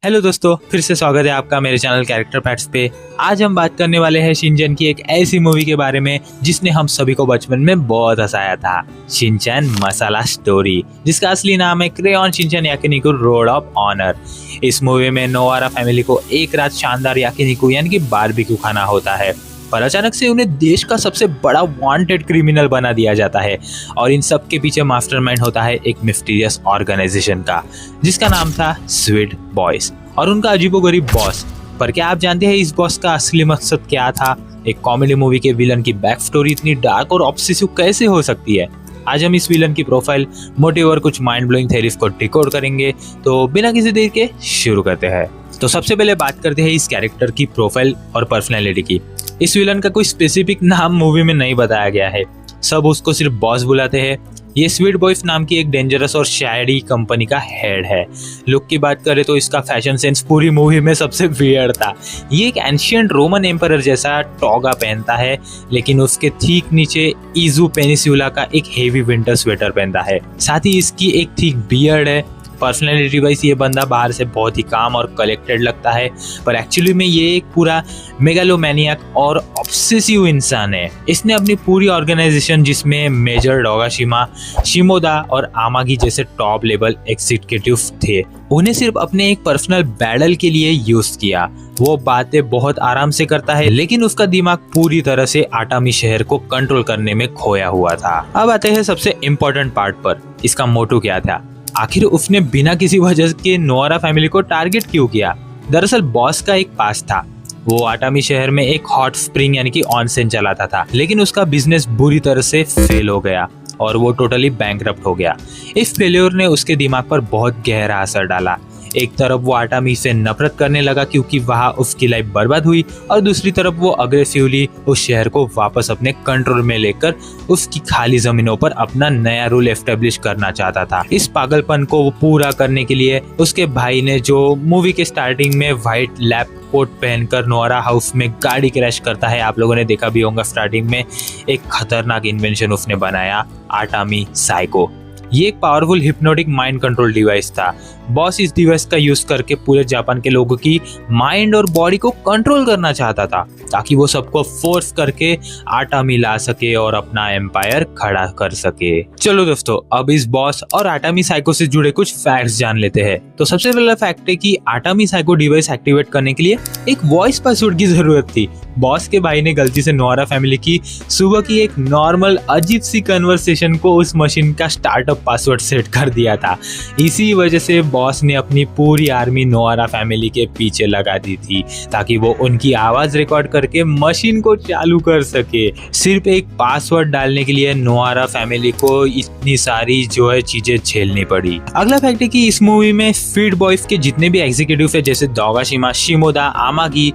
Hello दोस्तों, फिर से स्वागत है आपका मेरे चैनल कैरेक्टर फैक्ट्स पे। आज हम बात करने वाले हैं शिनचैन की एक ऐसी मूवी के बारे में जिसने हम सभी को बचपन में बहुत हंसाया था, शिनचैन मसाला स्टोरी, जिसका असली नाम है Crayon Shinchan Yakiniku road of honour. इस मूवी में नोआरा फैमिली को एक रात शानदार याकिनिकु यानी कि बारबेक्यू खाना होता है, पर अचानक से उन्हें देश का सबसे बड़ा वांटेड क्रिमिनल बना दिया जाता है और इन सब के पीछे मास्टरमाइंड होता है एक मिस्टीरियस ऑर्गेनाइजेशन का, जिसका नाम था स्वीट बॉयज और उनका अजीबोगरीब बॉस। पर क्या आप जानते हैं इस बॉस का असली मकसद क्या था? एक कॉमेडी मूवी के विलन की बैक स्टोरी इतनी डार्क और ऑब्सेसिव कैसे हो सकती है? आज हम इस विलन की प्रोफाइल, मोटिव और कुछ माइंड ब्लोइंग थ्योरीज को डिकोड करेंगे। तो बिना किसी देर के शुरू करते हैं। तो सबसे पहले बात करते हैं इस कैरेक्टर की प्रोफाइल और पर्सनैलिटी की। इस विलन का कोई स्पेसिफिक नाम मूवी में नहीं बताया गया है, सब उसको सिर्फ बॉस बुलाते हैं। ये स्वीट बॉयज नाम की एक डेंजरस और शायरी कंपनी का हेड है। लुक की बात करें तो इसका फैशन सेंस पूरी मूवी में सबसे वियर्ड था। ये एक एंशिएंट रोमन एम्परर जैसा टॉगा पहनता है, लेकिन उसके ठीक नीचे इजू पेनिसुला का एक हेवी विंटर स्वेटर पहनता है। साथ ही इसकी एक थिक बियर्ड है। पर्सनैलिटी वाइज ये बंदा बाहर से बहुत ही काम और कलेक्टेड लगता है, पर एक्चुअली में ये एक पूरा मेगालोमैनियक और ऑब्सेसिव इंसान है। इसने अपनी पूरी ऑर्गेनाइजेशन, जिसमें मेजर डोगाशिमा, शिमोदा और आमागी जैसे टॉप लेवल एग्जीक्यूटिव थे, उन्हें सिर्फ अपने एक पर्सनल बैटल के लिए यूज किया। वो बातें बहुत आराम से करता है, लेकिन उसका दिमाग पूरी तरह से आटामी शहर को कंट्रोल करने में खोया हुआ था। अब आते हैं सबसे इम्पोर्टेंट पार्ट पर, इसका मोटो क्या था? आखिर उसने बिना किसी वजह के नोआरा फैमिली को टारगेट क्यों किया? दरअसल बॉस का एक पास था। वो आटामी शहर में एक हॉट स्प्रिंग यानी कि ऑनसेन चलाता था, लेकिन उसका बिजनेस बुरी तरह से फेल हो गया और वो टोटली बैंकरप्ट हो गया। इस फेल्योर ने उसके दिमाग पर बहुत गहरा असर डाला। एक तरफ वो आटामी से नफरत करने लगा क्योंकि वहाँ उसकी लाइफ बर्बाद हुई, और दूसरी तरफ वो अग्रेसिवली उस शहर को वापस अपने कंट्रोल में लेकर उसकी खाली जमीनों पर अपना नया रूल एस्टेब्लिश करना चाहता था। इस पागलपन को वो पूरा करने के लिए उसके भाई ने, जो मूवी के स्टार्टिंग में व्हाइट लैब कोट पहनकर नोआरा हाउस में गाड़ी क्रैश करता है, आप लोगों ने देखा भी होगा स्टार्टिंग में, एक खतरनाक इन्वेंशन उसने बनाया, आटामी साइको। ये एक powerful hypnotic mind control device था। बॉस इस डिवाइस का यूज करके पूरे जापान के लोगों की माइंड और बॉडी को कंट्रोल करना चाहता था, ताकि वो सबको फोर्स करके आटामी ला सके और अपना एम्पायर खड़ा कर सके। चलो दोस्तों, अब इस बॉस और आटामी साइको से जुड़े कुछ फैक्ट्स जान लेते हैं। तो सबसे पहला फैक्ट है कि आटामी साइको डिवाइस एक्टिवेट करने के लिए एक वॉइस पासवर्ड की जरूरत थी। बॉस के भाई ने गलती से नोआरा फैमिली की सुबह की एक नॉर्मल अजीब सी कन्वर्सेशन को उस मशीन का स्टार्टअप पासवर्ड सेट कर दिया था। इसी वजह से बॉस ने अपनी पूरी आर्मी नोआरा फैमिली के पीछे लगा दी थी, ताकि वो उनकी आवाज रिकॉर्ड करके मशीन को चालू कर सके। सिर्फ एक पासवर्ड डालने के लिए नोआरा फैमिली को इतनी सारी जो है चीजें झेलनी पड़ी। अगला फैक्ट है कि इस मूवी में स्वीट बॉयज के जितने भी एग्जीक्यूटिव है, जैसे डोगाशिमा, शिमोदा, आमागी,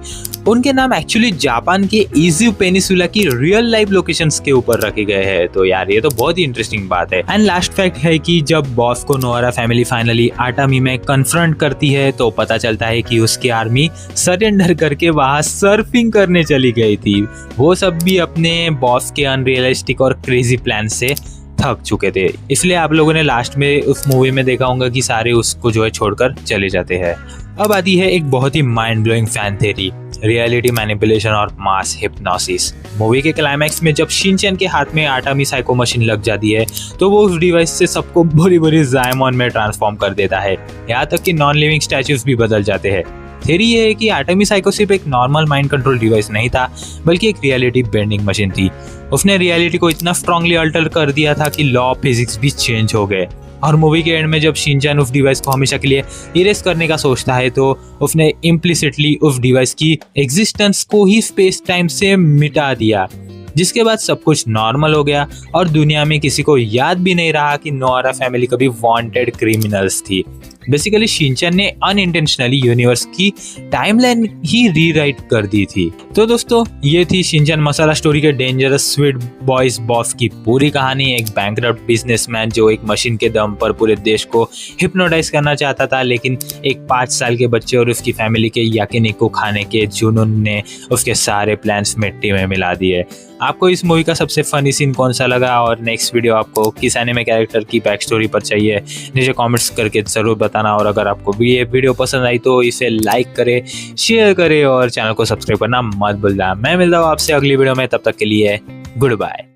उनके नाम एक्चुअली जापान के इजू पेनिसुला की रियल लाइफ लोकेशंस के ऊपर रखे गए हैं। तो यार ये तो बहुत ही इंटरेस्टिंग बात है। एंड लास्ट फैक्ट है कि जब बॉस को नोआरा फैमिली फाइनली आटामी में कन्फ्रंट करती है, तो पता चलता है कि उसकी आर्मी सरेंडर करके वहां सर्फिंग करने चली गई थी। वो सब भी अपने बॉस के अनरियलिस्टिक और क्रेजी प्लान से थक चुके थे, इसलिए आप लोगों ने लास्ट में उस मूवी में देखा होगा कि सारे उसको जो है छोड़कर चले जाते हैं। अब आती है एक बहुत ही mind blowing fan theory, reality manipulation और मास हिप्नोसिस। मूवी के क्लाइमैक्स में जब शिनचैन के हाथ में आटामी साइको मशीन लग जाती है, तो वो उस डिवाइस से सबको बड़ी बड़ी जायमॉन में ट्रांसफॉर्म कर देता है, यहाँ तक कि नॉन लिविंग स्टैच्यूज भी बदल जाते हैं। थ्योरी ये है कि आटामी साइको सिर्फ एक नॉर्मल माइंड कंट्रोल डिवाइस नहीं था, बल्कि एक रियलिटी बेंडिंग मशीन थी। उसने रियलिटी को इतना स्ट्रांगली अल्टर कर दिया था कि लॉ ऑफ फिजिक्स भी चेंज हो गए। और मूवी के एंड में जब शिनचैन उस डिवाइस को हमेशा के लिए इरेज करने का सोचता है, तो उसने इम्प्लिसिटली उस डिवाइस की एग्जिस्टेंस को ही स्पेस टाइम से मिटा दिया, जिसके बाद सब कुछ नॉर्मल हो गया और दुनिया में किसी को याद भी नहीं रहा कि नोआरा फैमिली कभी वांटेड क्रिमिनल्स थी। बेसिकली शिनचैन ने अनइंटेंशनली यूनिवर्स की टाइमलाइन ही रीराइट कर दी थी। तो दोस्तों, ये थी शिनचैन मसाला स्टोरी के डेंजरस स्वीट बॉयज बॉस की पूरी कहानी। एक बैंकरप्ट बिजनेसमैन जो एक मशीन के दम पर पूरे देश को हिप्नोटाइज करना चाहता था, लेकिन एक 5 साल के बच्चे और उसकी फैमिली के याकिनिकु खाने के जुनून ने उसके सारे प्लान्स मिट्टी में मिला दिए। आपको इस मूवी का सबसे फनी सीन कौन सा लगा और नेक्स्ट वीडियो आपको किस एनिमे कैरेक्टर की बैक स्टोरी पर चाहिए, नीचे कमेंट्स करके जरूर बताना। और अगर आपको भी ये वीडियो पसंद आई तो इसे लाइक करे, शेयर करे और चैनल को सब्सक्राइब करना मत भूलना। मैं मिलता हूँ आपसे अगली वीडियो में, तब तक के लिए गुड बाय।